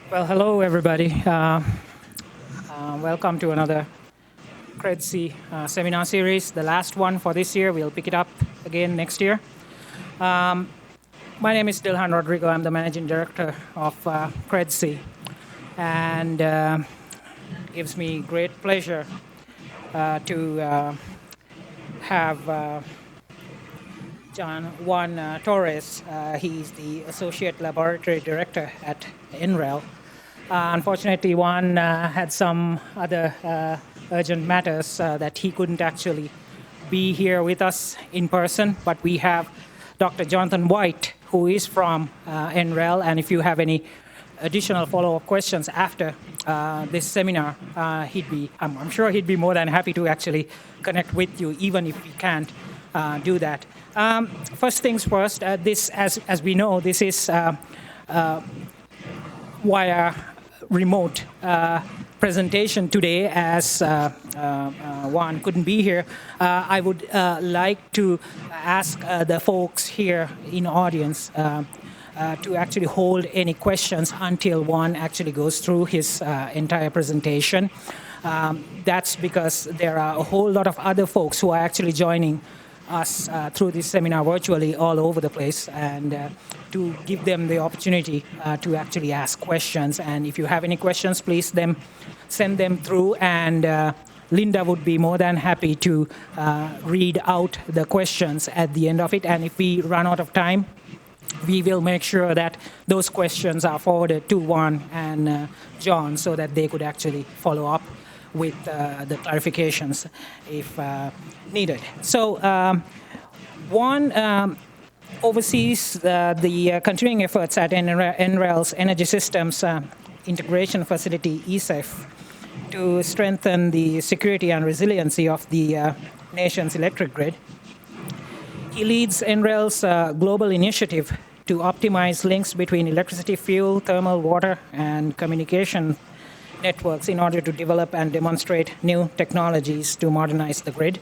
Well, hello, everybody. Welcome to another CREDC seminar series, the last one for this year. We'll pick it up again next year. My name is Dilhan Rodrigo. I'm the Managing Director of CREDC. And it gives me great pleasure to have Juan Torres. He's the Associate Laboratory Director at NREL. Unfortunately, Juan had some other urgent matters that he couldn't actually be here with us in person, but we have Dr. Jonathan White, who is from NREL, and if you have any additional follow-up questions after this seminar, I'm sure he'd be more than happy to actually connect with you, even if we can't do that. First things first, this, as we know, this is via remote presentation today, as Juan couldn't be here. I would like to ask the folks here in the audience to actually hold any questions until Juan actually goes through his entire presentation. That's because there are a whole lot of other folks who are actually joining us through this seminar virtually all over the place, and to give them the opportunity to actually ask questions. And if you have any questions, please send them through, and Linda would be more than happy to read out the questions at the end of it. And if we run out of time, we will make sure that those questions are forwarded to Juan and John so that they could actually follow up with the clarifications if needed. So Juan oversees the continuing efforts at NREL's Energy Systems Integration Facility, ESIF, to strengthen the security and resiliency of the nation's electric grid. He leads NREL's global initiative to optimize links between electricity, fuel, thermal, water, and communication networks in order to develop and demonstrate new technologies to modernize the grid.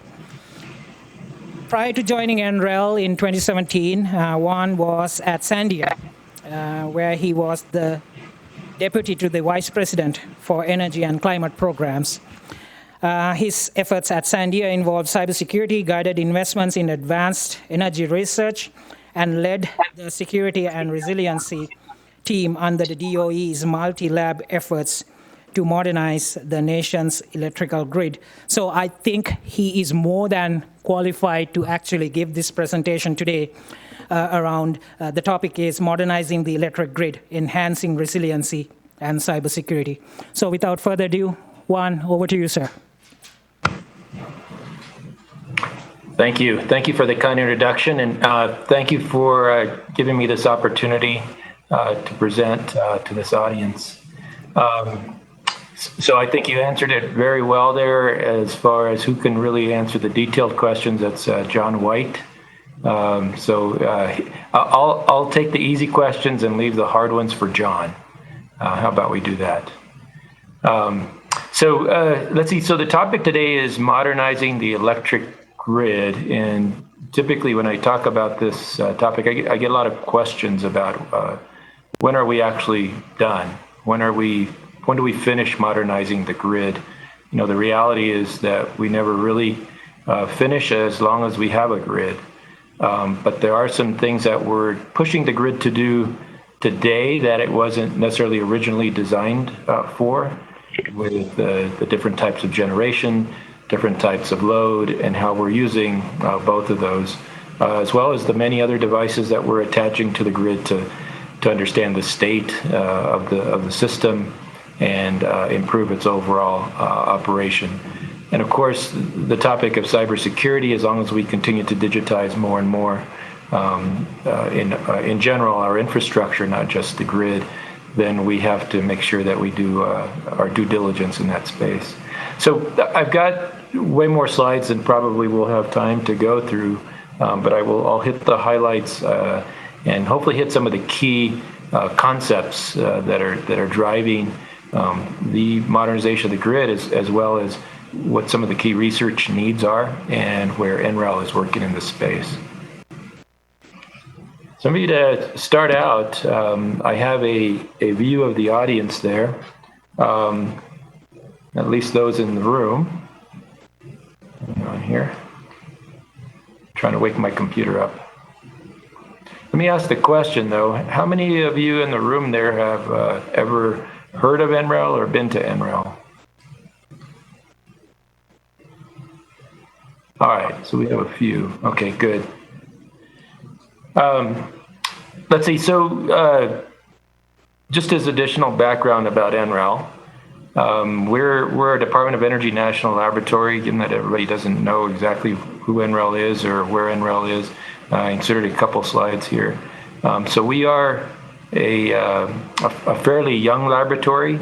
Prior to joining NREL in 2017, Juan was at Sandia, where he was the deputy to the vice president for energy and climate programs. His efforts at Sandia involved cybersecurity, guided investments in advanced energy research, and led the security and resiliency team under the DOE's multi-lab efforts to modernize the nation's electrical grid. So I think he is more than qualified to actually give this presentation today around the topic is modernizing the electric grid, enhancing resiliency and cybersecurity. So without further ado, Juan, over to you, sir. Thank you. Thank you for the kind introduction, and thank you for giving me this opportunity to present to this audience. So I think you answered it very well there as far as who can really answer the detailed questions. That's John White. I'll take the easy questions and leave the hard ones for John. How about we do that? Let's see. So the topic today is modernizing the electric grid. And typically when I talk about this topic, I get a lot of questions about when are we actually done? When do we finish modernizing the grid? You know, the reality is that we never really finish as long as we have a grid. But there are some things that we're pushing the grid to do today that it wasn't necessarily originally designed for, with the different types of generation, different types of load, and how we're using both of those, as well as the many other devices that we're attaching to the grid to understand the state of the system and improve its overall operation. And of course, the topic of cybersecurity, as long as we continue to digitize more and more in general our infrastructure, not just the grid, then we have to make sure that we do our due diligence in that space. So I've got way more slides than probably we'll have time to go through, but I'll hit the highlights and hopefully hit some of the key concepts that are driving the modernization of the grid, as well as what some of the key research needs are and where NREL is working in this space. So maybe to start out, I have a view of the audience there, at least those in the room. Hang on here. Trying to wake my computer up. Let me ask the question, though. How many of you in the room there have ever heard of NREL or been to NREL? All right, so we have a few. Okay, good. Let's see, so just as additional background about NREL, we're a Department of Energy National Laboratory, given that everybody doesn't know exactly who NREL is or where NREL is. I inserted a couple slides here. So we are a fairly young laboratory,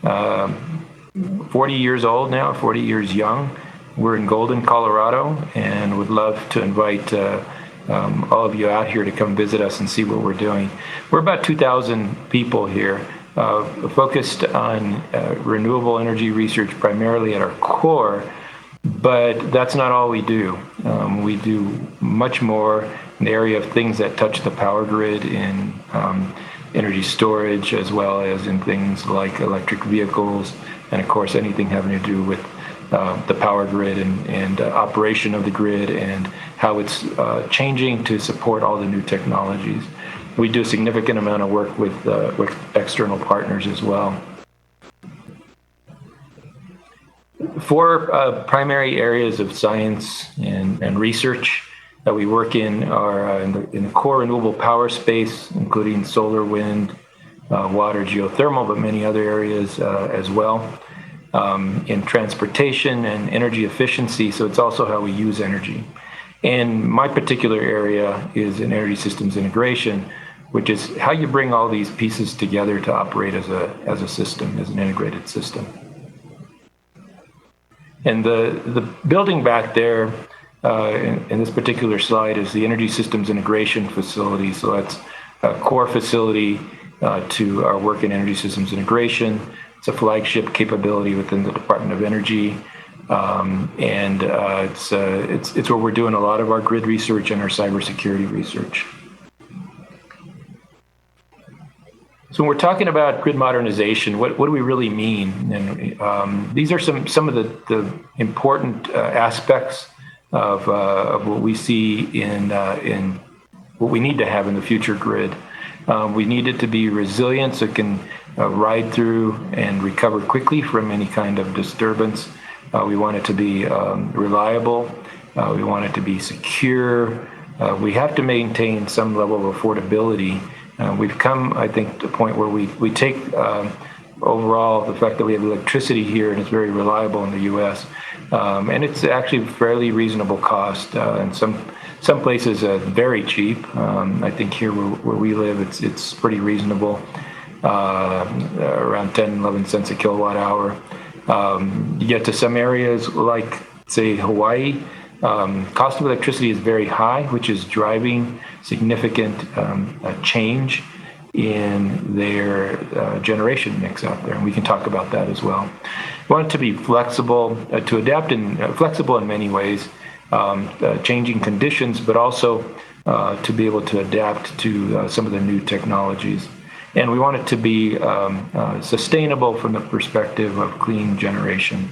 40 years old now, 40 years young. We're in Golden, Colorado, and would love to invite all of you out here to come visit us and see what we're doing. We're about 2,000 people here, focused on renewable energy research primarily at our core, but that's not all we do. We do much more in the area of things that touch the power grid in energy storage, as well as in things like electric vehicles, and of course anything having to do with the power grid and operation of the grid and how it's changing to support all the new technologies. We do a significant amount of work with external partners as well. Four primary areas of science and research that we work in are in the core renewable power space, including solar, wind, water, geothermal, but many other areas as well. In transportation and energy efficiency, so it's also how we use energy. And my particular area is in energy systems integration, which is how you bring all these pieces together to operate as a system, as an integrated system. And the building back there in this particular slide is the Energy Systems Integration Facility. So that's a core facility to our work in energy systems integration. It's a flagship capability within the Department of Energy, and it's where we're doing a lot of our grid research and our cybersecurity research. So when we're talking about grid modernization, what do we really mean? And these are some of the important aspects of what we see in what we need to have in the future grid. We need it to be resilient, so it can ride through and recover quickly from any kind of disturbance. We want it to be reliable. We want it to be secure. We have to maintain some level of affordability. We've come, I think, to a point where we take overall the fact that we have electricity here and it's very reliable in the U.S. And it's actually fairly reasonable cost. And some places very cheap. I think here where we live, it's pretty reasonable, around 10, 11 cents a kilowatt hour. You get to some areas like, say, Hawaii, cost of electricity is very high, which is driving significant change in their generation mix out there. And we can talk about that as well. We want it to be flexible, to adapt flexible in many ways, changing conditions, but also to be able to adapt to some of the new technologies. And we want it to be sustainable from the perspective of clean generation.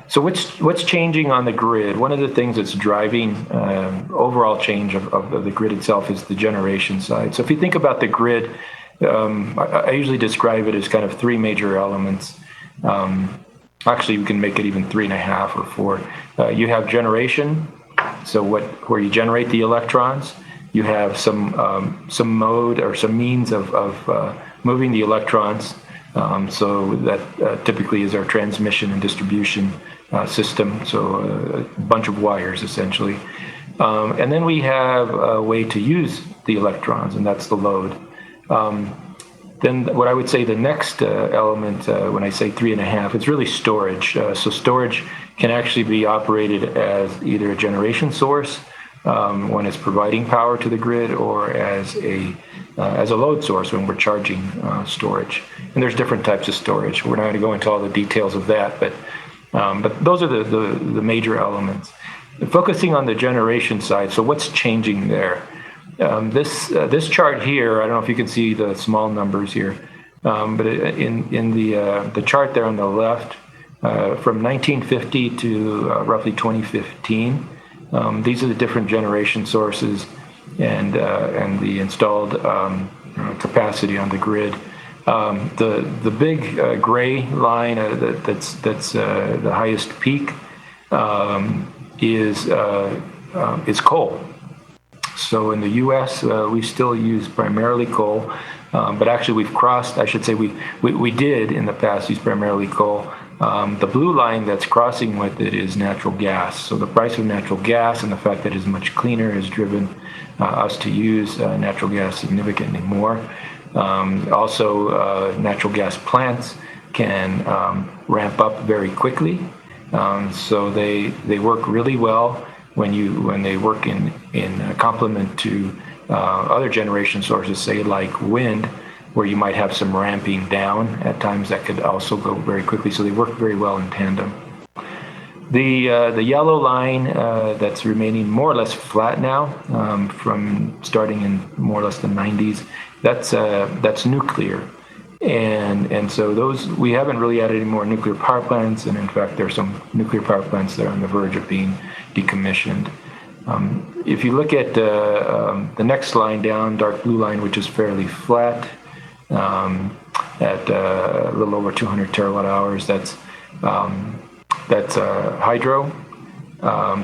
So what's changing on the grid? One of the things that's driving overall change of the grid itself is the generation side. So if you think about the grid, I usually describe it as kind of three major elements. Actually, we can make it even 3.5 or 4. You have generation, so where you generate the electrons. You have some mode or some means of moving the electrons. So that typically is our transmission and distribution system, so a bunch of wires essentially. And then we have a way to use the electrons, and that's the load. Then what I would say the next element, when I say 3.5, it's really storage. So storage can actually be operated as either a generation source when it's providing power to the grid, or as a load source when we're charging storage. And there's different types of storage. We're not going to go into all the details of that, but those are the major elements. Focusing on the generation side, so what's changing there? This chart here, I don't know if you can see the small numbers here, but in the chart there on the left, from 1950 to roughly 2015, these are the different generation sources and the installed capacity on the grid. The big gray line that's the highest peak is coal. So in the U.S., we still use primarily coal, but actually we've crossed. I should say we did in the past use primarily coal. The blue line that's crossing with it is natural gas. So the price of natural gas and the fact that it's much cleaner has driven us to use natural gas significantly more. Also, natural gas plants can ramp up very quickly. So they work really well when they work in complement to other generation sources, say like wind, where you might have some ramping down at times that could also go very quickly. So they work very well in tandem. The yellow line that's remaining more or less flat now, from starting in more or less the 90s, that's nuclear. And so those, we haven't really added any more nuclear power plants, and in fact there's some nuclear power plants that are on the verge of being decommissioned. If you look at the next line down, dark blue line, which is fairly flat, at a little over 200 terawatt hours, that's hydro.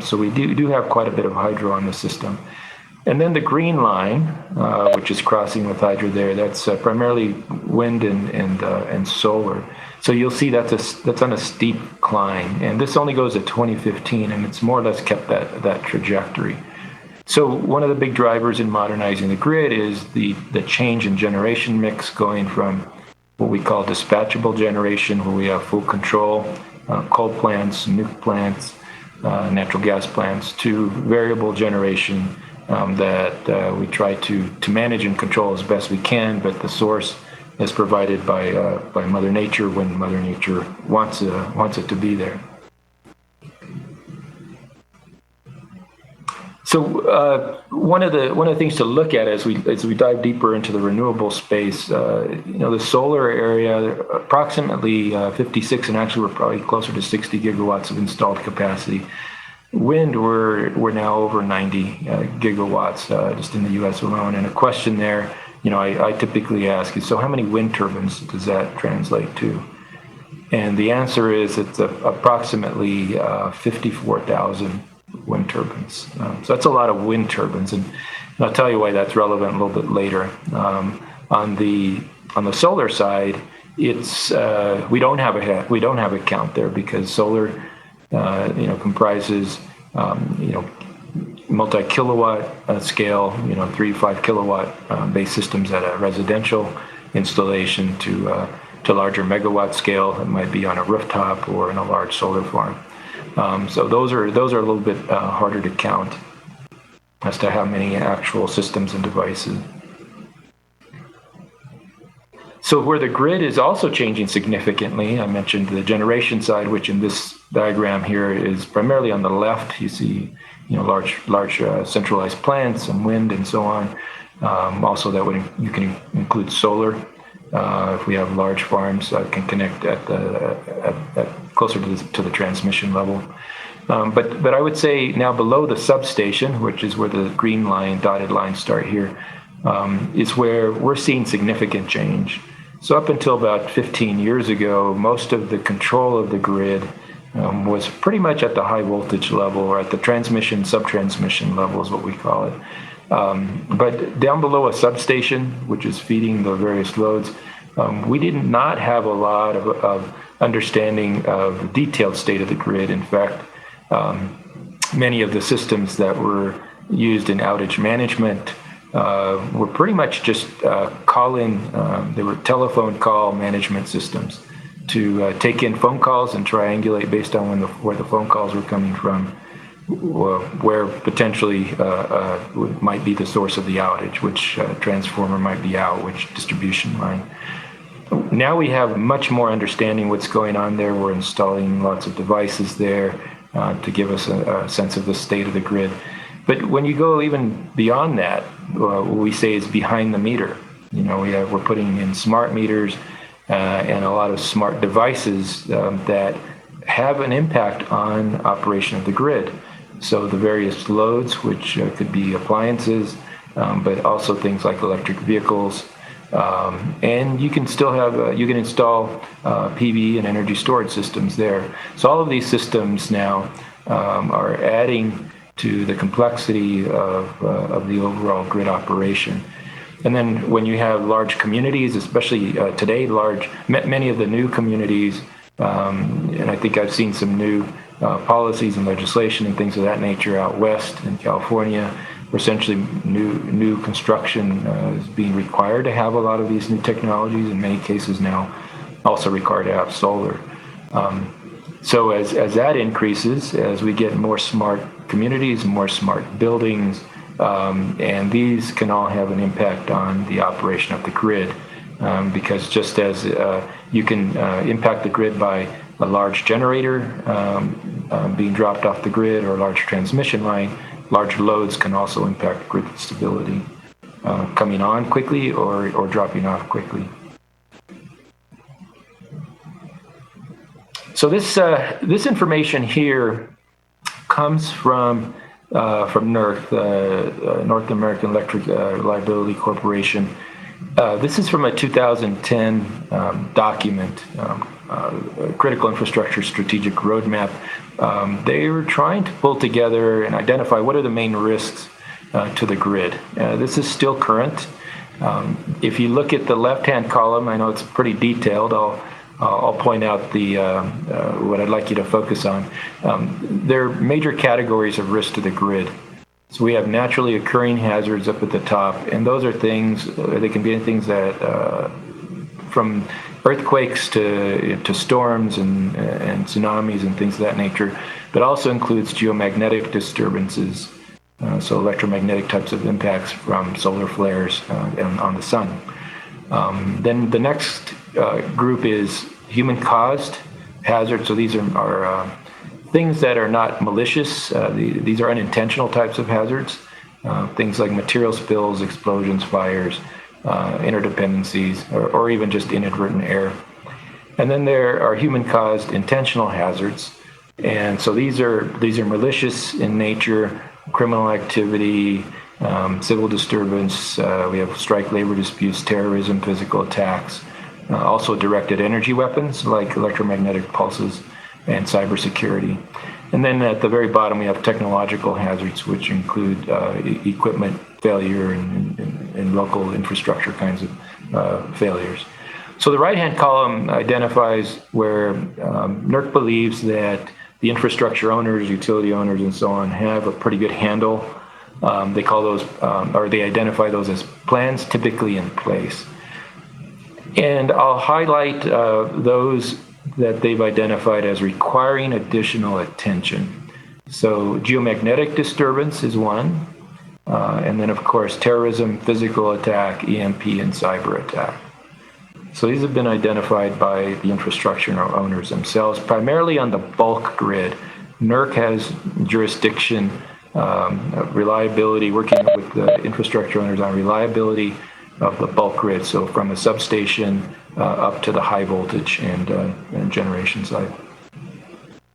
So we do have quite a bit of hydro on the system. And then the green line, which is crossing with hydro there, that's primarily wind and solar. So you'll see that's on a steep climb, and this only goes to 2015, and it's more or less kept that trajectory. So one of the big drivers in modernizing the grid is the change in generation mix, going from what we call dispatchable generation, where we have full control, coal plants, nuke plants, natural gas plants, to variable generation that we try to manage and control as best we can, but the source is provided by Mother Nature when Mother Nature wants it to be there. So one of the things to look at as we dive deeper into the renewable space, the solar area, approximately 56, and actually we're probably closer to 60 gigawatts of installed capacity. Wind, we're now over 90 gigawatts just in the U.S. alone. And a question there, I typically ask is, so how many wind turbines does that translate to? And the answer is it's approximately 54,000 wind turbines. So that's a lot of wind turbines, and I'll tell you why that's relevant a little bit later. On the solar side, it's we don't have a count there, because solar comprises multi-kilowatt scale, 3 to 5 kilowatt base systems at a residential installation to larger megawatt scale that might be on a rooftop or in a large solar farm. So those are a little bit harder to count as to how many actual systems and devices. So where the grid is also changing significantly, I mentioned the generation side, which in this diagram here is primarily on the left. You see, large centralized plants and wind and so on. Also, you can include solar. If we have large farms that can connect at closer to the transmission level. But I would say now below the substation, which is where the green line, dotted lines start here, is where we're seeing significant change. So up until about 15 years ago, most of the control of the grid was pretty much at the high voltage level, or at the transmission, subtransmission level is what we call it. But down below a substation, which is feeding the various loads, we did not have a lot of understanding of the detailed state of the grid. In fact, many of the systems that were used in outage management were pretty much just they were telephone call management systems to take in phone calls and triangulate based on where the phone calls were coming from, where potentially might be the source of the outage, which transformer might be out, which distribution line. Now we have much more understanding what's going on there. We're installing lots of devices there to give us a sense of the state of the grid. But when you go even beyond that, what we say is behind the meter. We're putting in smart meters and a lot of smart devices that have an impact on operation of the grid. So the various loads, which could be appliances, but also things like electric vehicles. And you can still have, you can install PV and energy storage systems there. So all of these systems now are adding to the complexity of the overall grid operation. And then when you have large communities, especially today, many of the new communities, and I think I've seen some new policies and legislation and things of that nature out west in California, where essentially new construction is being required to have a lot of these new technologies, in many cases now also required to have solar. So as that increases, as we get more smart communities, more smart buildings, and these can all have an impact on the operation of the grid, because just as you can impact the grid by a large generator being dropped off the grid or a large transmission line, large loads can also impact grid stability, coming on quickly or dropping off quickly. So this information here comes from NERC, the North American Electric Reliability Corporation. This is from a 2010 document, Critical Infrastructure Strategic Roadmap. They were trying to pull together and identify what are the main risks to the grid. This is still current. If you look at the left-hand column, I know it's pretty detailed. I'll point out what I'd like you to focus on. There are major categories of risk to the grid. So we have naturally occurring hazards up at the top, and those are things, they can be things that, from earthquakes to storms and tsunamis and things of that nature, but also includes geomagnetic disturbances, so electromagnetic types of impacts from solar flares on the sun. Then the next group is human-caused hazards. So these are things that are not malicious. These are unintentional types of hazards. Things like material spills, explosions, fires, interdependencies, or even just inadvertent error. And then there are human-caused intentional hazards. And so these are malicious in nature, criminal activity, civil disturbance. We have strike labor disputes, terrorism, physical attacks. Also directed energy weapons like electromagnetic pulses and cybersecurity. And then at the very bottom, we have technological hazards, which include equipment failure and local infrastructure kinds of failures. So the right-hand column identifies where NERC believes that the infrastructure owners, utility owners, and so on have a pretty good handle. They call those, or they identify those as plans typically in place. And I'll highlight those that they've identified as requiring additional attention. So geomagnetic disturbance is one, and then of course terrorism, physical attack, EMP, and cyber attack. So these have been identified by the infrastructure owners themselves, primarily on the bulk grid. NERC has jurisdiction, reliability, working with the infrastructure owners on reliability of the bulk grid, so from a substation up to the high voltage and generation side.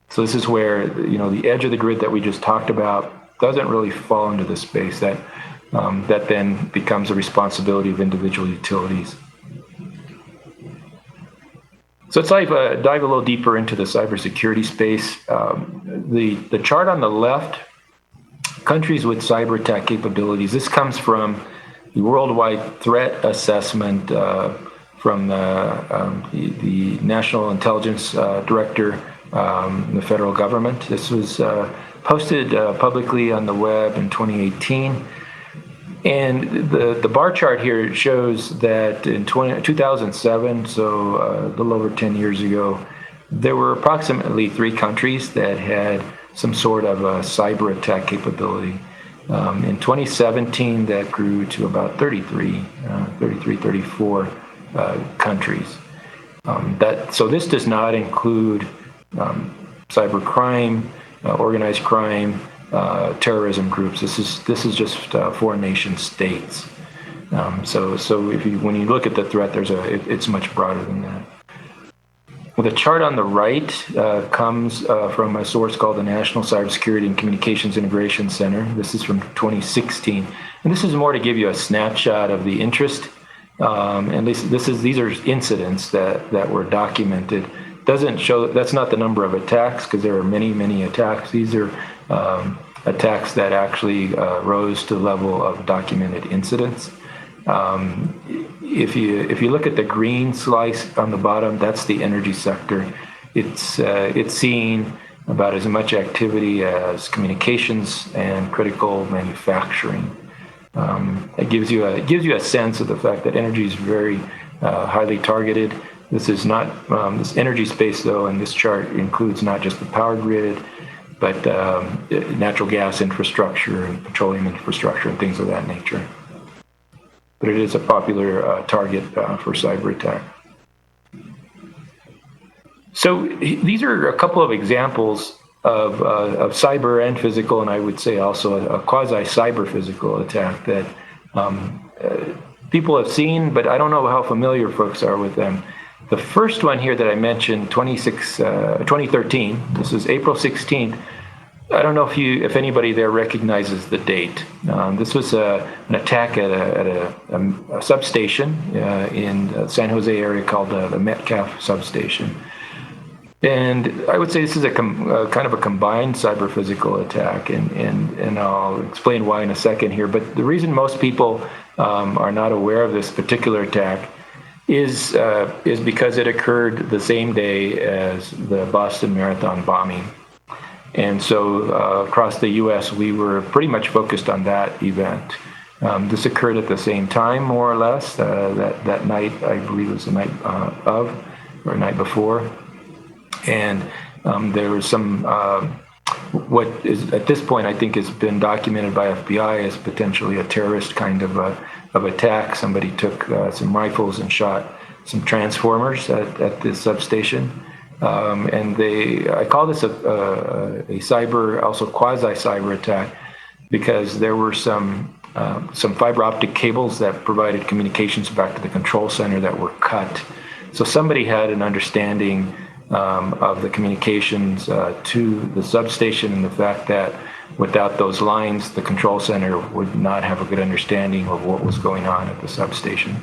So this is where the edge of the grid that we just talked about doesn't really fall into this space. That then becomes a responsibility of individual utilities. So let's dive a little deeper into the cybersecurity space. The chart on the left, countries with cyberattack capabilities. This comes from the Worldwide Threat Assessment from the National Intelligence Director in the federal government. This was posted publicly on the web in 2018. And the bar chart here shows that in 2007, so a little over 10 years ago, there were approximately 3 countries that had some sort of a cyber attack capability. In 2017, that grew to about 34 countries. So this does not include cyber crime, organized crime, terrorism groups. This is just foreign nation states. So when you look at the threat, it's much broader than that. Well, the chart on the right comes from a source called the National Cybersecurity and Communications Integration Center. This is from 2016, and this is more to give you a snapshot of the interest. And these are incidents that were documented. Doesn't show, that's not the number of attacks, because there are many attacks. These are attacks that actually rose to the level of documented incidents. If you look at the green slice on the bottom, that's the energy sector. It's seeing about as much activity as communications and critical manufacturing. It gives you a sense of the fact that energy is very highly targeted. This is not this energy space, though, and this chart includes not just the power grid, but natural gas infrastructure and petroleum infrastructure and things of that nature. But it is a popular target for cyber attack. So these are a couple of examples of cyber and physical, and I would say also a quasi-cyber physical attack that people have seen, but I don't know how familiar folks are with them. The first one here that I mentioned, 2013, this is April 16th. I don't know if anybody there recognizes the date. This was an attack at a substation in the San Jose area called the Metcalf Substation. And I would say this is a kind of a combined cyber-physical attack, and I'll explain why in a second here. But the reason most people are not aware of this particular attack is because it occurred the same day as the Boston Marathon bombing. And so across the U.S., we were pretty much focused on that event. This occurred at the same time, more or less. That night, I believe it was the night or night before. And there was some, what is at this point I think has been documented by FBI as potentially a terrorist kind of attack. Somebody took some rifles and shot some transformers at this substation. And I call this a cyber, also quasi-cyber attack, because there were some fiber optic cables that provided communications back to the control center that were cut. So somebody had an understanding of the communications to the substation, and the fact that without those lines, the control center would not have a good understanding of what was going on at the substation.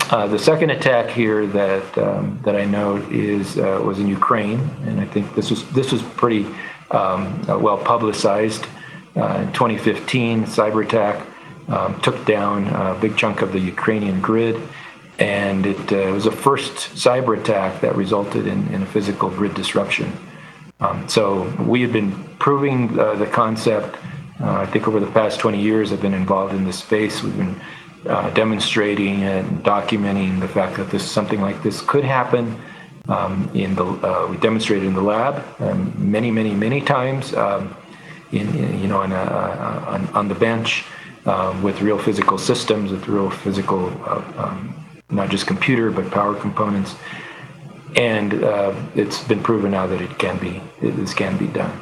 The second attack here that I note was in Ukraine, and I think this was pretty well publicized. In 2015, Cyberattack took down a big chunk of the Ukrainian grid, and it was the first cyber attack that resulted in a physical grid disruption. So we had been proving the concept. I think over the past 20 years, I've been involved in this space. We've been demonstrating and documenting the fact that something like this could happen. We demonstrated in the lab many times. On the bench with real physical systems, with real physical, not just computer but power components, and it's been proven now that this can be done.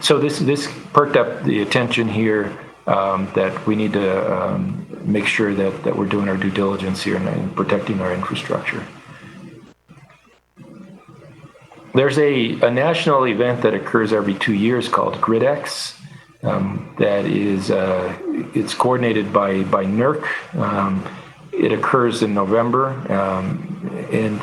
So this perked up the attention here that we need to make sure that we're doing our due diligence here and protecting our infrastructure. There's a national event that occurs every 2 years called CREDC. That is, it's coordinated by NERC. It occurs in November, and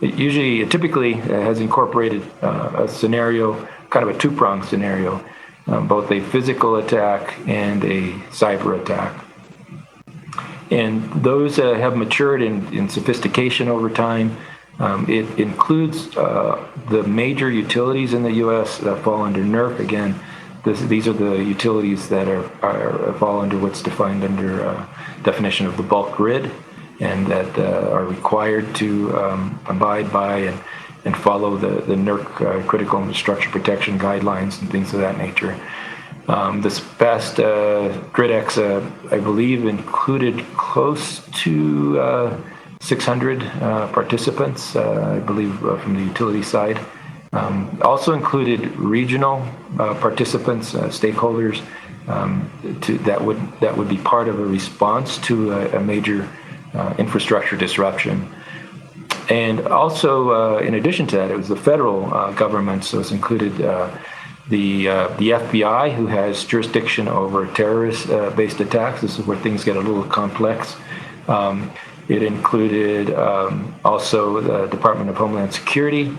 it typically has incorporated a scenario, kind of a two-pronged scenario, both a physical attack and a cyber attack. And those have matured in sophistication over time. It includes the major utilities in the U.S. that fall under NERC. Again, these are the utilities that fall under what's defined under definition of the bulk grid, and that are required to abide by and follow the NERC critical infrastructure protection guidelines and things of that nature. This past CREDC, I believe, included close to 600 participants, I believe, from the utility side. Also included regional participants, stakeholders, that would be part of a response to a major infrastructure disruption. And also, in addition to that, it was the federal government, so it's included the FBI, who has jurisdiction over terrorist-based attacks. This is where things get a little complex. It included also the Department of Homeland Security,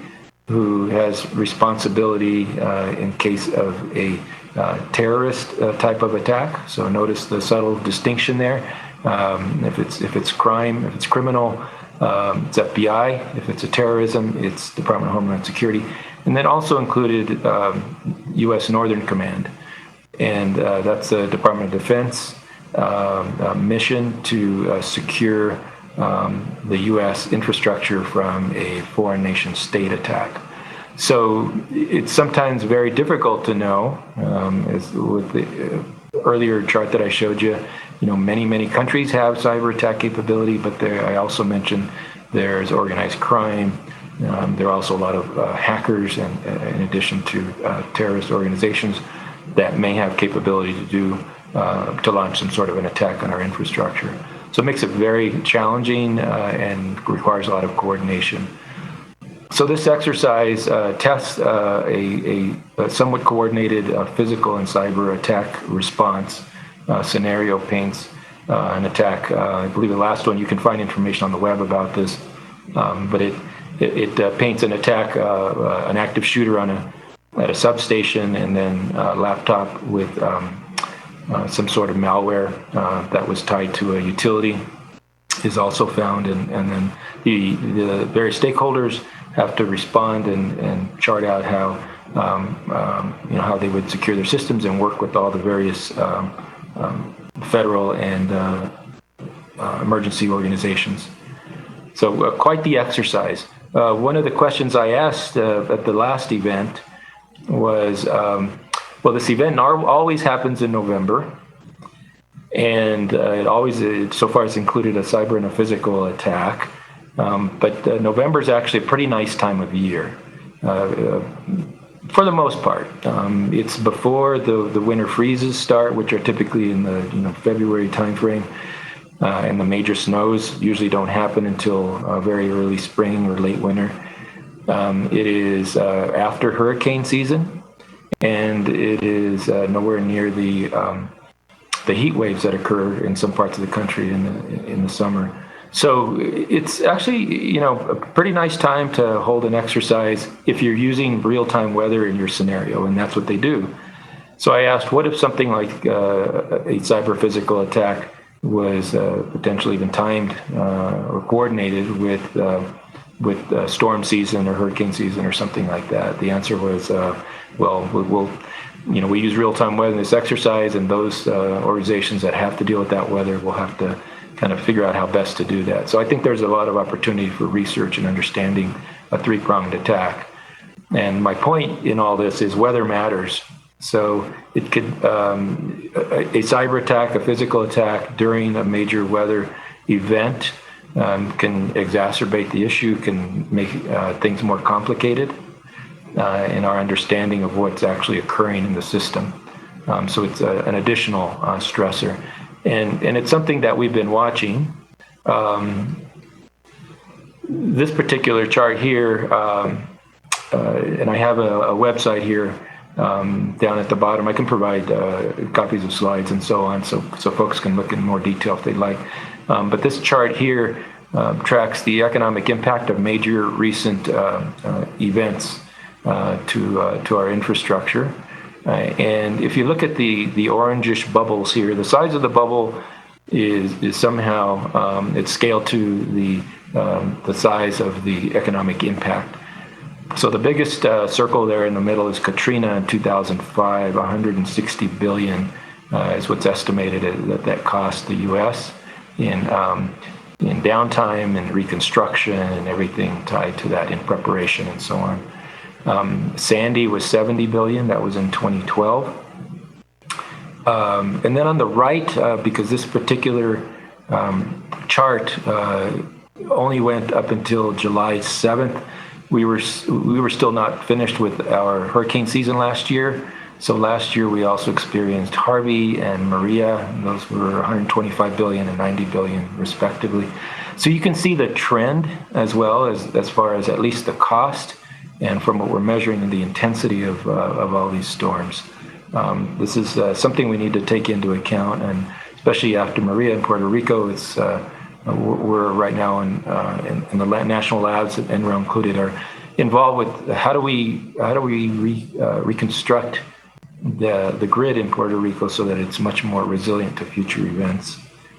who has responsibility in case of a terrorist type of attack. So notice the subtle distinction there. If it's crime, if it's criminal, it's FBI. If it's a terrorism, it's Department of Homeland Security. And then also included U.S. Northern Command, and that's the Department of Defense mission to secure the U.S. infrastructure from a foreign nation state attack. So it's sometimes very difficult to know, as with the earlier chart that I showed you, many countries have cyber attack capability, but I also mentioned there's organized crime. There are also a lot of hackers, and in addition to terrorist organizations that may have capability to launch some sort of an attack on our infrastructure. So it makes it very challenging and requires a lot of coordination. So this exercise tests a somewhat coordinated physical and cyber attack response scenario, paints an attack. I believe the last one, you can find information on the web about this, but it paints an attack, an active shooter at a substation, and then a laptop with some sort of malware that was tied to a utility is also found, and then the various stakeholders have to respond and chart out how they would secure their systems and work with all the various federal and emergency organizations. So quite the exercise. One of the questions I asked at the last event was, well, this event always happens in November, and it always, so far, it's included a cyber and a physical attack. But November is actually a pretty nice time of year, for the most part. It's before the winter freezes start, which are typically in the February timeframe, and the major snows usually don't happen until very early spring or late winter. It is after hurricane season, and it is nowhere near the heat waves that occur in some parts of the country in the summer. So it's actually, a pretty nice time to hold an exercise if you're using real-time weather in your scenario, and that's what they do. So I asked, what if something like a cyber-physical attack was potentially even timed or coordinated with storm season or hurricane season or something like that? The answer was, we use real-time weather in this exercise, and those organizations that have to deal with that weather will have to kind of figure out how best to do that. So I think there's a lot of opportunity for research and understanding a three-pronged attack. And my point in all this is weather matters. So it could, a cyber attack, a physical attack during a major weather event can exacerbate the issue, can make things more complicated in our understanding of what's actually occurring in the system. So it's an additional stressor. And it's something that we've been watching. This particular chart here, and I have a website here down at the bottom. I can provide copies of slides and so on, so folks can look in more detail if they'd like. But this chart here tracks the economic impact of major recent events to our infrastructure. And if you look at the orangish bubbles here, the size of the bubble is somehow it's scaled to the size of the economic impact. So the biggest circle there in the middle is Katrina in 2005. 160 billion is what's estimated that cost the U.S. in downtime and reconstruction and everything tied to that in preparation and so on. Sandia was 70 billion. That was in 2012. And then on the right, because this particular chart only went up until July 7th, we were still not finished with our hurricane season last year. So last year we also experienced Harvey and Maria, and those were 125 billion and 90 billion respectively. So you can see the trend as well as far as at least the cost, and from what we're measuring in the intensity of all these storms. This is something we need to take into account, and especially after Maria in Puerto Rico, it's we're right now in the national labs, and NREL included, are involved with how do we reconstruct the grid in Puerto Rico so that it's much more resilient to future events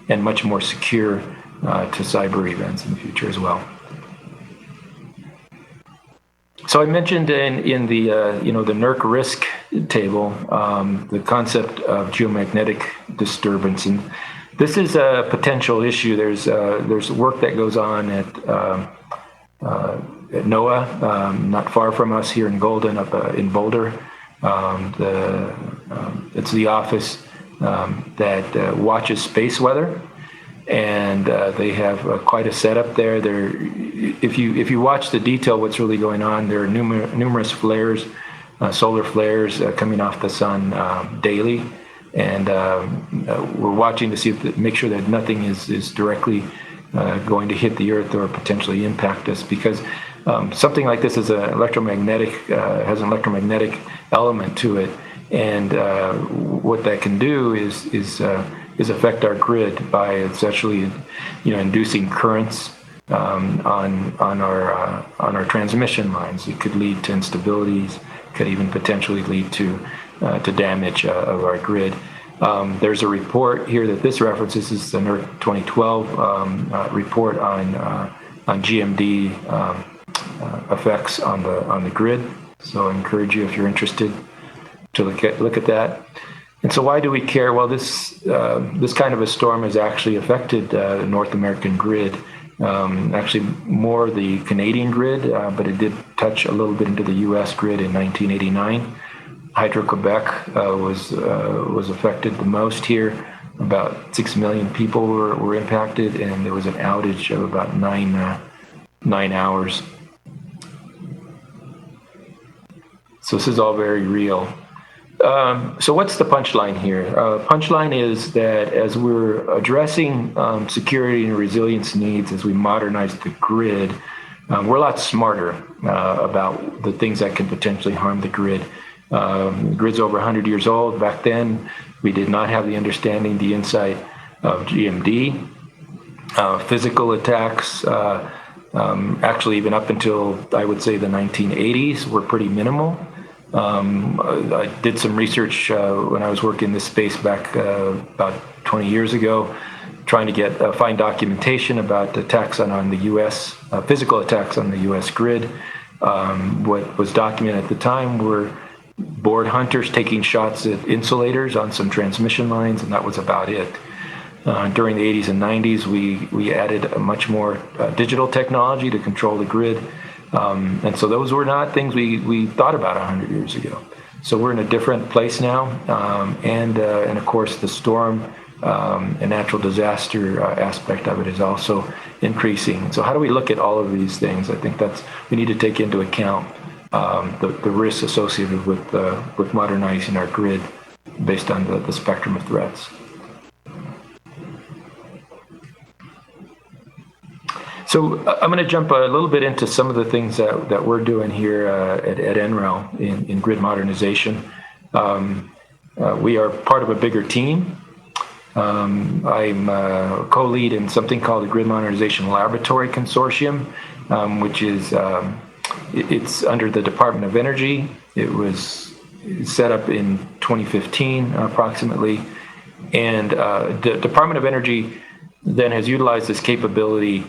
and much more secure to cyber events in the future as well. So I mentioned in the the NERC risk table the concept of geomagnetic disturbance, and this is a potential issue. There's work that goes on at NOAA, not far from us here in Golden, up in Boulder. It's the office that watches space weather, and they have quite a setup there. If you watch the detail, what's really going on, there are numerous flares, solar flares coming off the sun daily, and we're watching to see make sure that nothing is directly going to hit the Earth or potentially impact us, because something like this is has an electromagnetic element to it, and what that can do is affect our grid by essentially inducing currents on our transmission lines. It could lead to instabilities, could even potentially lead to damage of our grid. There's a report here that this references. This is the NERC 2012 report on GMD effects on the grid. So I encourage you, if you're interested, to look at that. And so why do we care? Well, this kind of a storm has actually affected the North American grid, actually more the Canadian grid, but it did touch a little bit into the U.S. grid in 1989. Hydro-Quebec was affected the most here. About 6 million people were impacted, and there was an outage of about nine hours. So this is all very real. So what's the punchline here? Punchline is that as we're addressing security and resilience needs, as we modernize the grid, we're a lot smarter about the things that can potentially harm the grid. The grid's over 100 years old. Back then, we did not have the understanding, the insight of GMD. Physical attacks, actually even up until, I would say, the 1980s, were pretty minimal. I did some research when I was working in this space back about 20 years ago, trying to find documentation about attacks on the U.S., physical attacks on the U.S. grid. What was documented at the time were board hunters taking shots at insulators on some transmission lines, and that was about it. During the 80s and 90s, we added a much more digital technology to control the grid. And so those were not things we thought about 100 years ago. So we're in a different place now, and of course the storm and natural disaster aspect of it is also increasing. So how do we look at all of these things? I think we need to take into account the risks associated with modernizing our grid based on the spectrum of threats. So I'm going to jump a little bit into some of the things that we're doing here at NREL in grid modernization. We are part of a bigger team. I'm co-lead in something called the Grid Modernization Laboratory Consortium, which is it's under the Department of Energy. It was set up in 2015 approximately, and the Department of Energy then has utilized this capability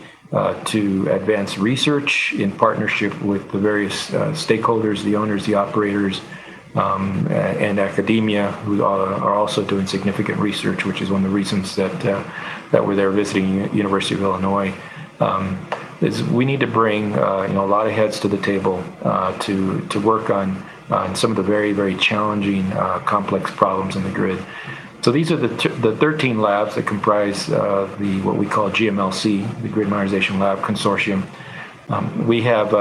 to advance research in partnership with the various stakeholders, the owners, the operators, and academia, who are also doing significant research, which is one of the reasons that we're there visiting University of Illinois. Is we need to bring a lot of heads to the table to work on some of the very, very challenging, complex problems in the grid. So these are the 13 labs that comprise what we call GMLC, the Grid Modernization Lab Consortium. We have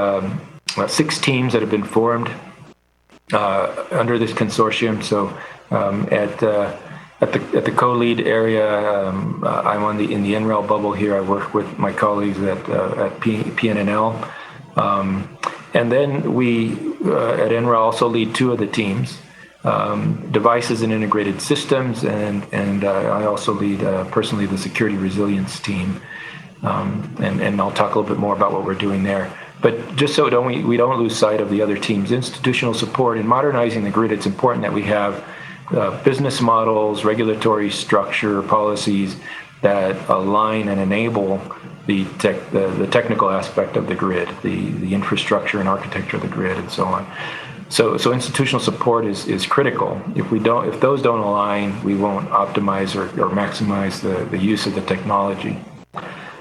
6 teams that have been formed under this consortium. So at the co-lead area, I'm in the NREL bubble here. I work with my colleagues at PNNL. And then we at NREL also lead 2 of the teams, devices and integrated systems, and I also lead personally the security resilience team. And I'll talk a little bit more about what we're doing there. But just so we don't lose sight of the other teams, institutional support in modernizing the grid, it's important that we have business models, regulatory structure, policies that align and enable the technical aspect of the grid, the infrastructure and architecture of the grid, and so on. So institutional support is critical. If those don't align, we won't optimize or maximize the use of the technology.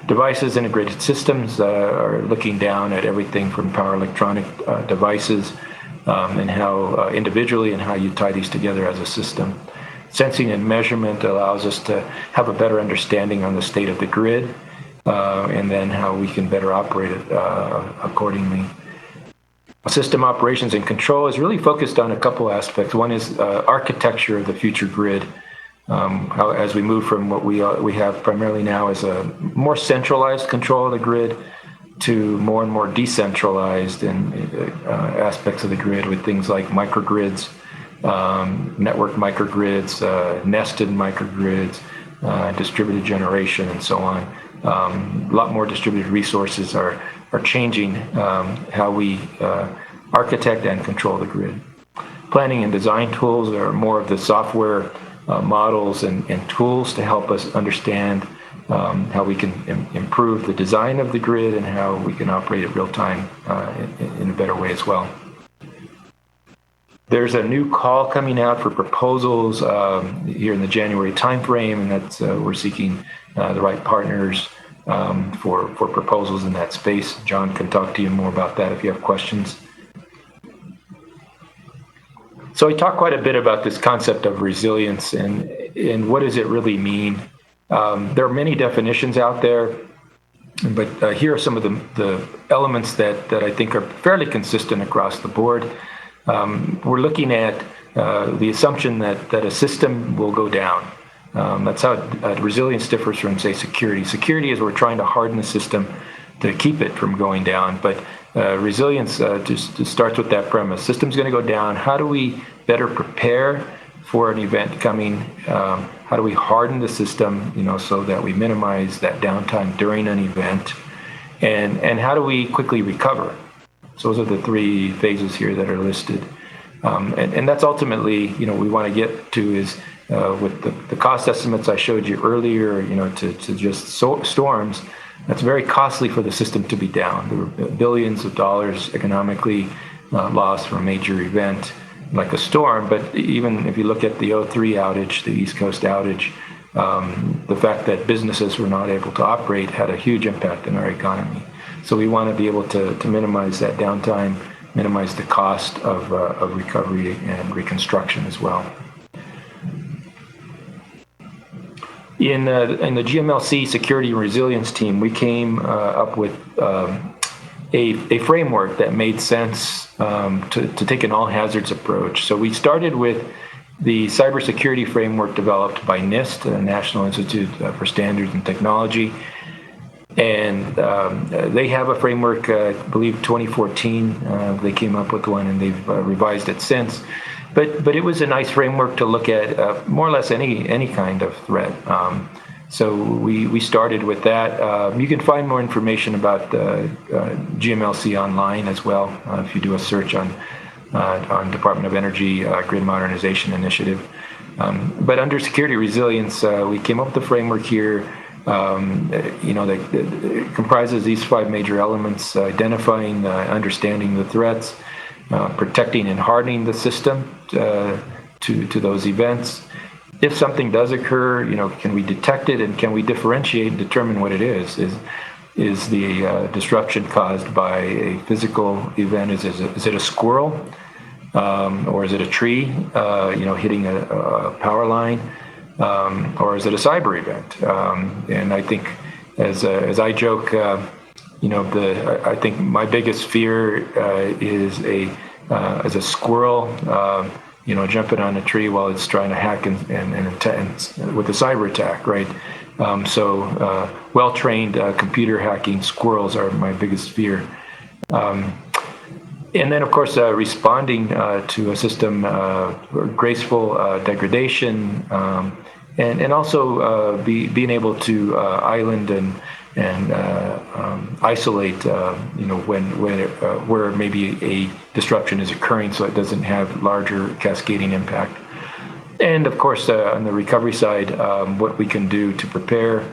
Devices, integrated systems are looking down at everything from power electronic devices and how individually and how you tie these together as a system. Sensing and measurement allows us to have a better understanding on the state of the grid and then how we can better operate it accordingly. System operations and control is really focused on a couple aspects. One is architecture of the future grid. How, as we move from what we have primarily now as a more centralized control of the grid to more and more decentralized aspects of the grid with things like microgrids, network microgrids, nested microgrids, distributed generation, and so on. A lot more distributed resources are changing how we architect and control the grid. Planning and design tools are more of the software models and tools to help us understand how we can improve the design of the grid and how we can operate it real time in a better way as well. There's a new call coming out for proposals here in the January timeframe, and that's we're seeking the right partners for proposals in that space. John can talk to you more about that if you have questions. So I talked quite a bit about this concept of resilience and what does it really mean. There are many definitions out there, but here are some of the elements that I think are fairly consistent across the board. We're looking at the assumption that a system will go down. That's how resilience differs from, say, security. Security is we're trying to harden the system to keep it from going down, but resilience just starts with that premise. System's going to go down. How do we better prepare for an event coming? How do we harden the system, so that we minimize that downtime during an event? And how do we quickly recover? So those are the 3 phases here that are listed. And that's ultimately, we want to get to is with the cost estimates I showed you earlier, to just storms. That's very costly for the system to be down. There are billions of dollars economically lost from a major event like a storm. But even if you look at the 03 outage, the East Coast outage, the fact that businesses were not able to operate had a huge impact on our economy. So we want to be able to minimize that downtime, minimize the cost of recovery and reconstruction as well. In the GMLC Security and Resilience team, we came up with a framework that made sense to take an all-hazards approach. So we started with the Cybersecurity Framework developed by NIST, the National Institute for Standards and Technology. And they have a framework, I believe 2014, they came up with one and they've revised it since. But it was a nice framework to look at more or less any kind of threat. So we started with that. You can find more information about GMLC online as well if you do a search on Department of Energy Grid Modernization Initiative. But under security resilience, we came up with the framework here. That comprises these 5 major elements: identifying, understanding the threats, protecting and hardening the system to those events. If something does occur, can we detect it and can we differentiate and determine what it is? Is the disruption caused by a physical event? Is it a squirrel, or is it a tree, hitting a power line, or is it a cyber event? And I think, as I joke, I think my biggest fear is a squirrel, jumping on a tree while it's trying to hack and with a cyber attack, right? Well-trained computer hacking squirrels are my biggest fear. And then, of course, responding to a system, graceful degradation, and also being able to island and isolate, where maybe a disruption is occurring, so it doesn't have larger cascading impact. And of course, on the recovery side, what we can do to prepare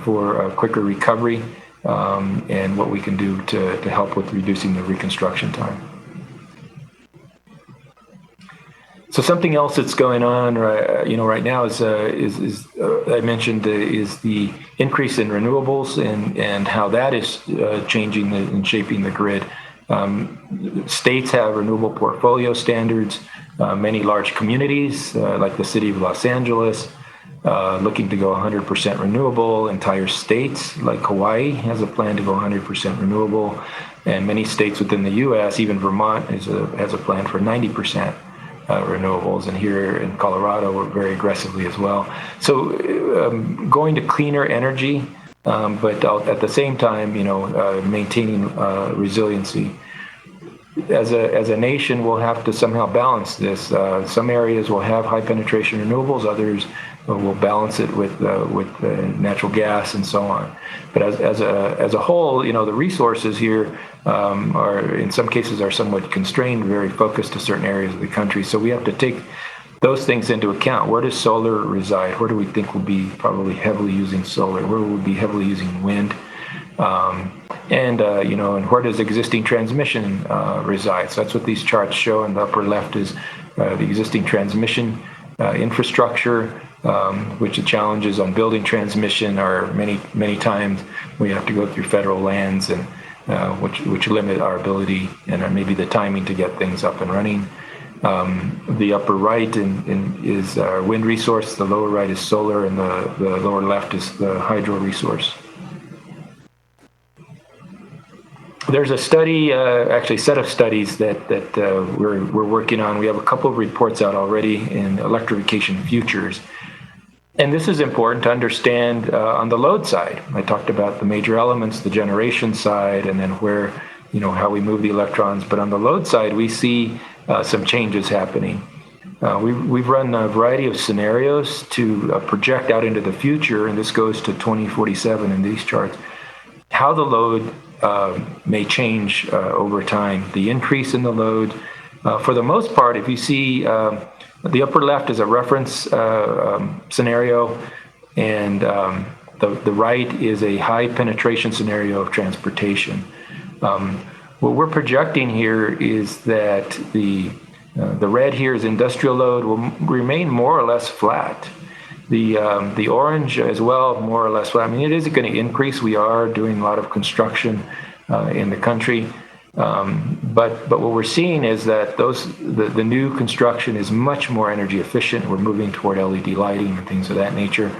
for a quicker recovery, and what we can do to help with reducing the reconstruction time. So something else that's going on, right now is I mentioned is the increase in renewables and how that is changing and shaping the grid. States have renewable portfolio standards. Many large communities, like the city of Los Angeles, looking to go 100% renewable. Entire states, like Hawaii, has a plan to go 100% renewable, and many states within the U.S., even Vermont, has a plan for 90%. Renewables, and here in Colorado we're very aggressively as well. So going to cleaner energy, but at the same time, maintaining resiliency. As a nation, we'll have to somehow balance this. Some areas will have high penetration renewables, others will balance it with natural gas and so on. But as a whole, the resources here are in some cases are somewhat constrained, very focused to certain areas of the country. So we have to take those things into account. Where does solar reside? Where do we think we'll be probably heavily using solar? Where will we be heavily using wind? And where does existing transmission reside? So that's what these charts show. In the upper left is the existing transmission infrastructure, which the challenges on building transmission are many times we have to go through federal lands, and which limit our ability and maybe the timing to get things up and running. The upper right is our wind resource, the lower right is solar, and the lower left is the hydro resource. There's a study, actually a set of studies that we're working on. We have a couple of reports out already in Electrification Futures. And this is important to understand on the load side. I talked about the major elements, the generation side, and then where, how we move the electrons. But on the load side, we see some changes happening. We've run a variety of scenarios to project out into the future, and this goes to 2047 in these charts, how the load may change over time. The increase in the load, for the most part, if you see the upper left is a reference scenario, and the right is a high penetration scenario of transportation. What we're projecting here is that the red here is industrial load will remain more or less flat. The orange as well, more or less flat. I mean, it is going to increase. We are doing a lot of construction in the country. But what we're seeing is that the new construction is much more energy efficient. We're moving toward LED lighting and things of that nature.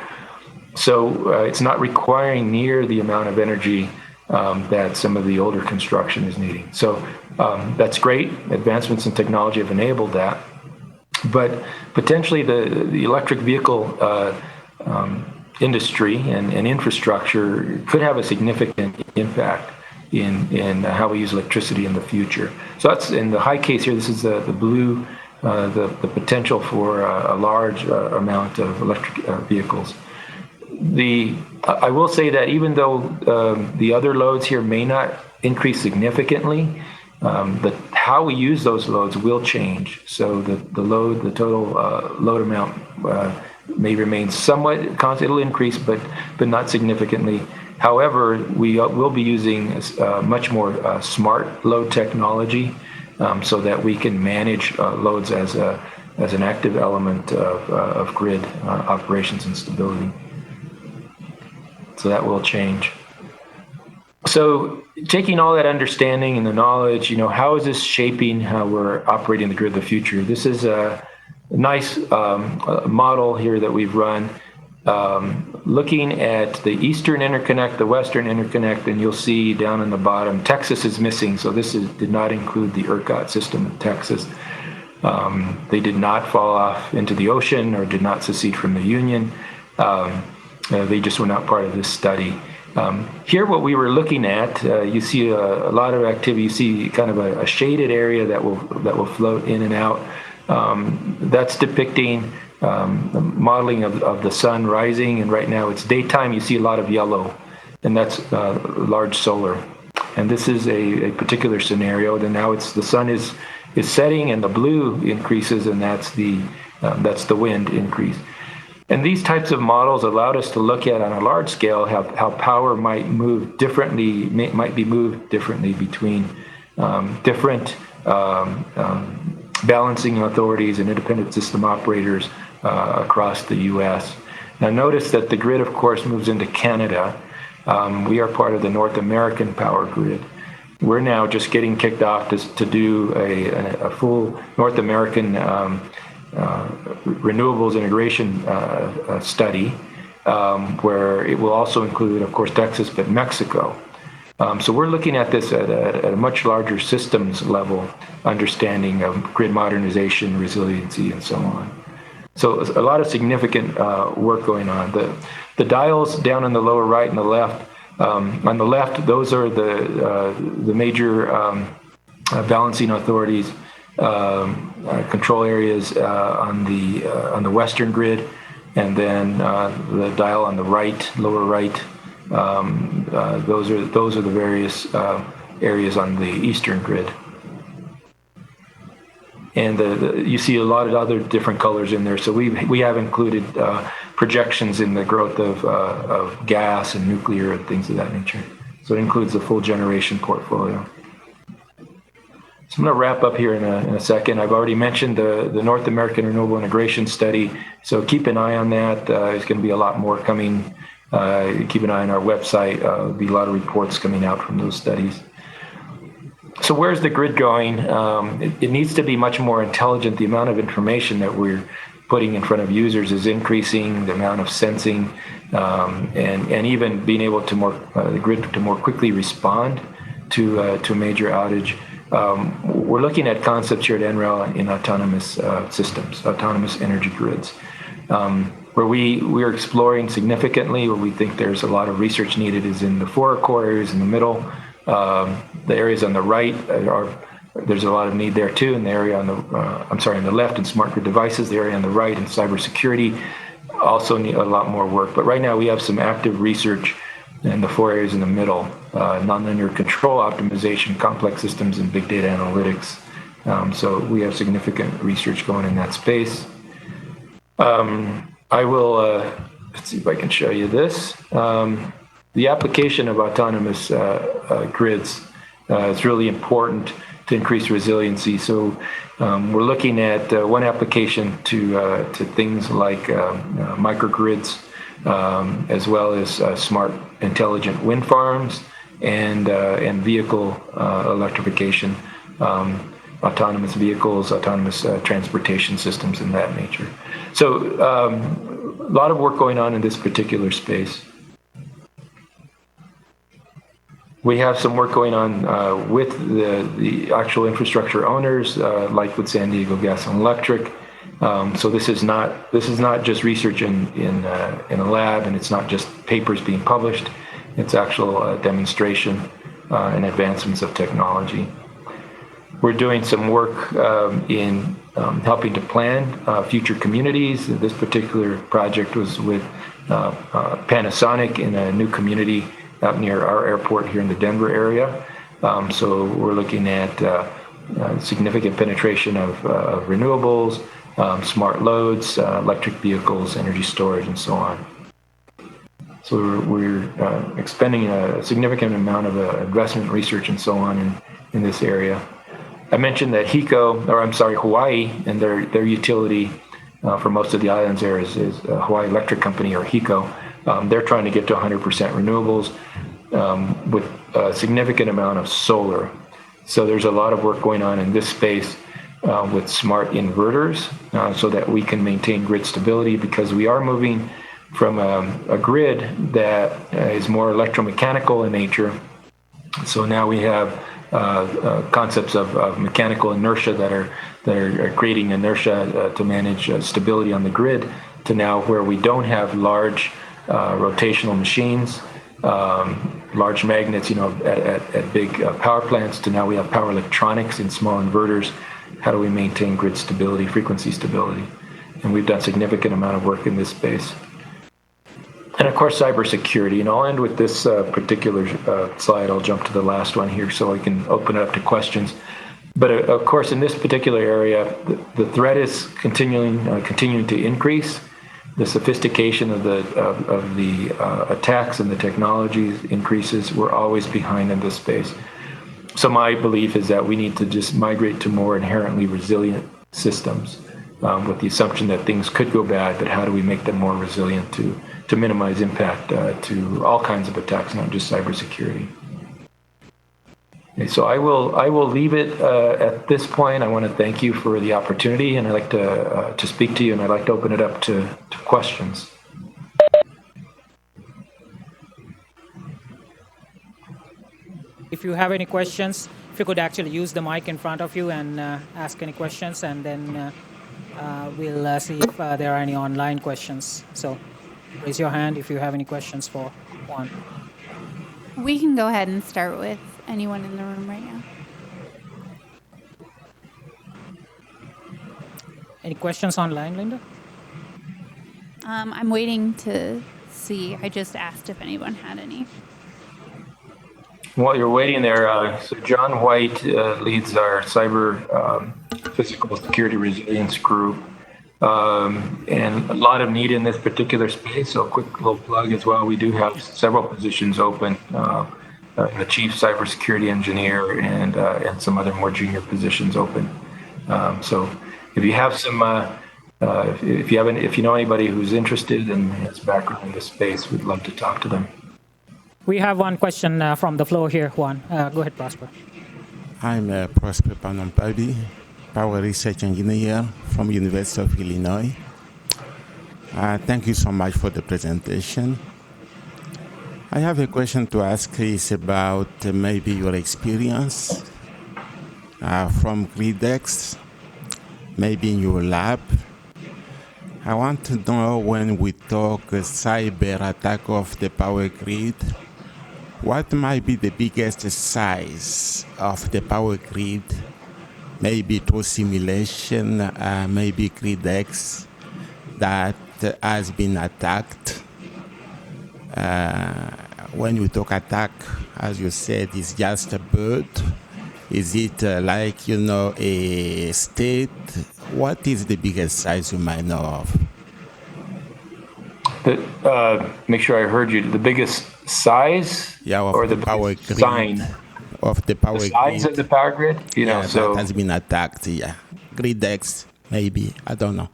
So it's not requiring near the amount of energy that some of the older construction is needing. So that's great. Advancements in technology have enabled that. But potentially the electric vehicle industry and infrastructure could have a significant impact in how we use electricity in the future. So that's in the high case here. This is the blue, the potential for a large amount of electric vehicles. I will say that even though the other loads here may not increase significantly, how we use those loads will change. So the total load amount may remain somewhat constant. It'll increase, but not significantly. However, we will be using much more smart load technology, so that we can manage loads as an active element of grid operations and stability. So that will change. So taking all that understanding and the knowledge, how is this shaping how we're operating the grid of the future? This is a nice model here that we've run looking at the eastern interconnect, the western interconnect, and you'll see down in the bottom, Texas is missing. So this did not include the ERCOT system in Texas. They did not fall off into the ocean or did not secede from the Union. They just were not part of this study. Here, what we were looking at, you see a lot of activity. You see kind of a shaded area that will float in and out. That's depicting the modeling of the sun rising, and right now it's daytime. You see a lot of yellow, and that's large solar. And this is a particular scenario. Then now the sun is setting, and the blue increases, and that's the wind increase. And these types of models allowed us to look at on a large scale how power might be moved differently between different balancing authorities and independent system operators across the U.S. Now notice that the grid, of course, moves into Canada. We are part of the North American power grid. We're now just getting kicked off to do a full North American renewables integration study, where it will also include, of course, Texas, but Mexico. So we're looking at this at a much larger systems level understanding of grid modernization, resiliency, and so on. So a lot of significant work going on. The dials down in the lower right and the left. On the left, those are the major balancing authorities. Control areas on the western grid, and then the dial on the right, lower right. Those are the various areas on the eastern grid. And you see a lot of other different colors in there. So we have included projections in the growth of gas and nuclear and things of that nature. So it includes the full generation portfolio. So I'm going to wrap up here in a second. I've already mentioned the North American Renewable Integration Study, so keep an eye on that. There's going to be a lot more coming. Keep an eye on our website. There'll be a lot of reports coming out from those studies. So where's the grid going? It needs to be much more intelligent. The amount of information that we're putting in front of users is increasing, the amount of sensing, and even being able to the grid to more quickly respond to a major outage. We're looking at concepts here at NREL in autonomous systems, autonomous energy grids, where we're exploring significantly, where we think there's a lot of research needed is in the four core areas in the middle. The areas on the right there's a lot of need there too. In the area on the left in smart grid devices, the area on the right in cybersecurity also need a lot more work. But right now we have some active research in the four areas in the middle: nonlinear control, optimization, complex systems, and big data analytics. So we have significant research going in that space. I will let's see if I can show you this. The application of autonomous grids is really important to increase resiliency. So we're looking at one application to things like microgrids, as well as smart intelligent wind farms and vehicle electrification, autonomous vehicles, autonomous transportation systems, and that nature. So a lot of work going on in this particular space. We have some work going on with the actual infrastructure owners, like with San Diego Gas and Electric. So this is not just research in a lab, and it's not just papers being published. It's actual demonstration and advancements of technology. We're doing some work in helping to plan future communities. This particular project was with Panasonic in a new community out near our airport here in the Denver area. So we're looking at significant penetration of renewables, smart loads, electric vehicles, energy storage, and so on. So we're expending a significant amount of investment, research, and so on in this area. I mentioned that Hawaii, and their utility for most of the islands there is Hawaii Electric Company, or HECO. They're trying to get to 100% renewables with a significant amount of solar. So there's a lot of work going on in this space with smart inverters so that we can maintain grid stability, because we are moving from a grid that is more electromechanical in nature. So now we have concepts of mechanical inertia that are creating inertia to manage stability on the grid, to now where we don't have large rotational machines, large magnets, at big power plants, to now we have power electronics in small inverters. How do we maintain grid stability, frequency stability? And we've done significant amount of work in this space. And of course, cybersecurity. And I'll end with this particular slide. I'll jump to the last one here so I can open it up to questions. But of course, in this particular area, the threat is continuing to increase. The sophistication of the attacks and the technologies increases. We're always behind in this space. So my belief is that we need to just migrate to more inherently resilient systems, with the assumption that things could go bad, but how do we make them more resilient to minimize impact to all kinds of attacks, not just cybersecurity. Okay, so I will leave it at this point. I want to thank you for the opportunity, and I'd like to speak to you, and I'd like to open it up to questions. If you have any questions, if you could actually use the mic in front of you and ask any questions, and then we'll see if there are any online questions. So raise your hand if you have any questions for Juan. We can go ahead and start with anyone in the room right now. Any questions online, Linda? I'm waiting to see. I just asked if anyone had any. While you're waiting there, so John White leads our cyber physical security resilience group, and a lot of need in this particular space. So quick little plug as well. We do have several positions open, a chief cybersecurity engineer and some other more junior positions open. So if you have some, if you know anybody who's interested and has background in this space, we'd love to talk to them. We have one question from the floor here, Juan. Go ahead, Prosper. I'm Prosper Panompabi, Power Research Engineer from University of Illinois. Thank you so much for the presentation. I have a question to ask is about maybe your experience from CREDC, maybe in your lab. I want to know, when we talk cyber attack of the power grid, what might be the biggest size of the power grid, maybe through simulation, maybe CREDC, that has been attacked? When you talk attack, as you said, it's just a bird. Is it like, a state? What is the biggest size you might know of? Make sure I heard you. The biggest size? Yeah, of or the power grid. Sign? Of the power the size grid. of the power grid? That has been attacked, yeah. CREDC, maybe, I don't know,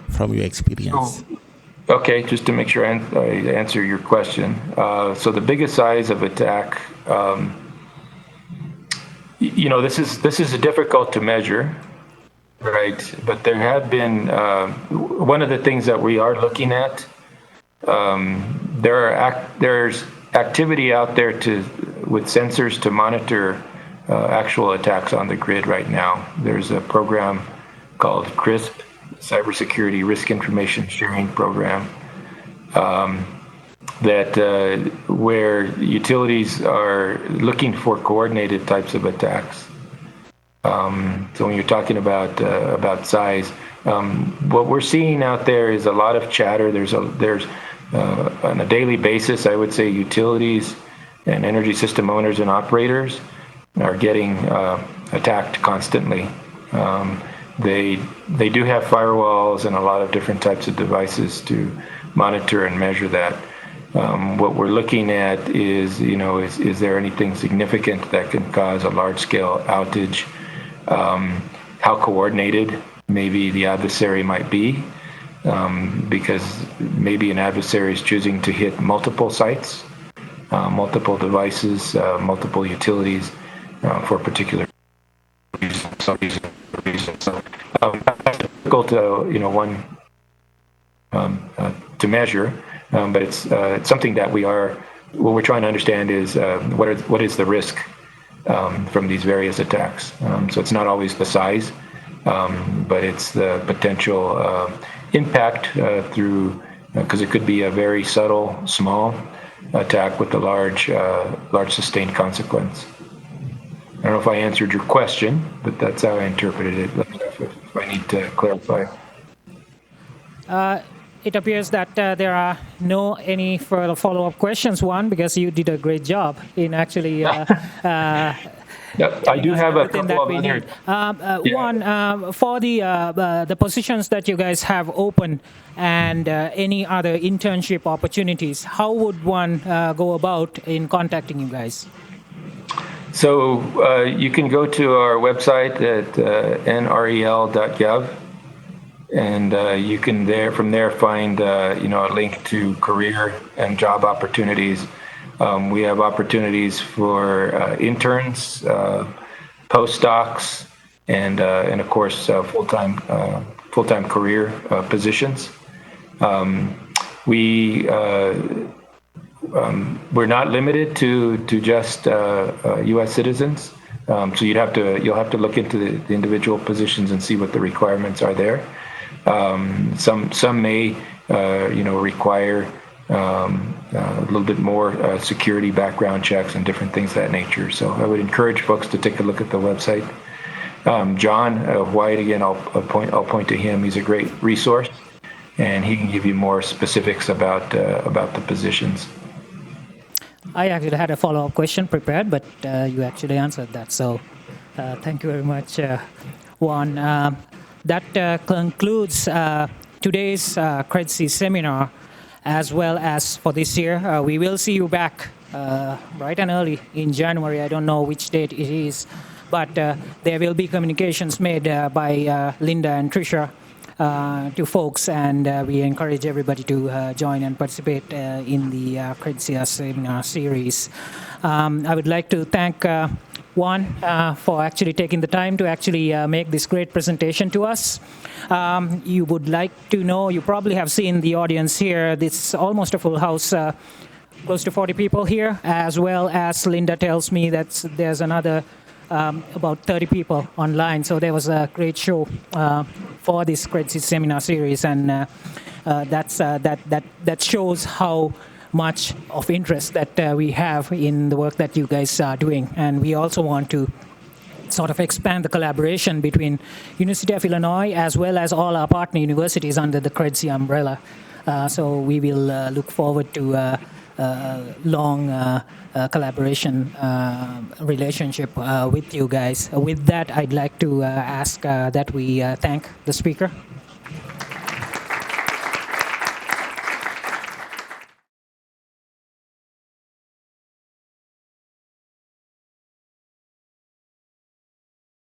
from your experience. Okay, just to make sure I answer your question. So the biggest size of attack, this is difficult to measure, right? But there have been, one of the things that we are looking at, there's activity out there with sensors to monitor actual attacks on the grid right now. There's a program called CRISP, Cybersecurity Risk Information Sharing Program, where utilities are looking for coordinated types of attacks. So when you're talking about size, what we're seeing out there is a lot of chatter. There's on a daily basis, I would say, utilities and energy system owners and operators are getting attacked constantly. They do have firewalls and a lot of different types of devices to monitor and measure that. What we're looking at is there anything significant that can cause a large-scale outage? How coordinated maybe the adversary might be, because maybe an adversary is choosing to hit multiple sites, multiple devices, multiple utilities for particular reasons. Difficult to one to measure, but it's something that what we're trying to understand is what is the risk from these various attacks. So it's not always the size, but it's the potential impact through, because it could be a very subtle, small attack with a large sustained consequence. I don't know if I answered your question, but that's how I interpreted it. Let me know if I need to clarify. It appears that there are any further follow-up questions, Juan, because you did a great job in actually. I do have a couple of other. Juan, for the positions that you guys have open and any other internship opportunities, how would one go about in contacting you guys? So you can go to our website at nrel.gov, and you can from there find a link to career and job opportunities. We have opportunities for interns, postdocs, and of course full-time career positions. We're not limited to just U.S. citizens, so you'll have to look into the individual positions and see what the requirements are there. Some may require a little bit more security background checks and different things of that nature. So I would encourage folks to take a look at the website. John White, again, I'll point to him. He's a great resource, and he can give you more specifics about the positions. I actually had a follow-up question prepared, but you actually answered that. So thank you very much, Juan. That concludes today's CREDC seminar, as well as for this year. We will see you back bright and early in January. I don't know which date it is, but there will be communications made by Linda and Tricia to folks, and we encourage everybody to join and participate in the CREDC seminar series. I would like to thank Juan for actually taking the time to actually make this great presentation to us. You would like to know, you probably have seen the audience here. This is almost a full house, close to 40 people here, as well as Linda tells me that there's another about 30 people online. So there was a great show for this CREDC seminar series, and that shows how much of interest that we have in the work that you guys are doing. And we also want to sort of expand the collaboration between University of Illinois as well as all our partner universities under the CREDC umbrella. So we will look forward to long collaboration relationship with you guys. With that, I'd like to ask that we thank the speaker.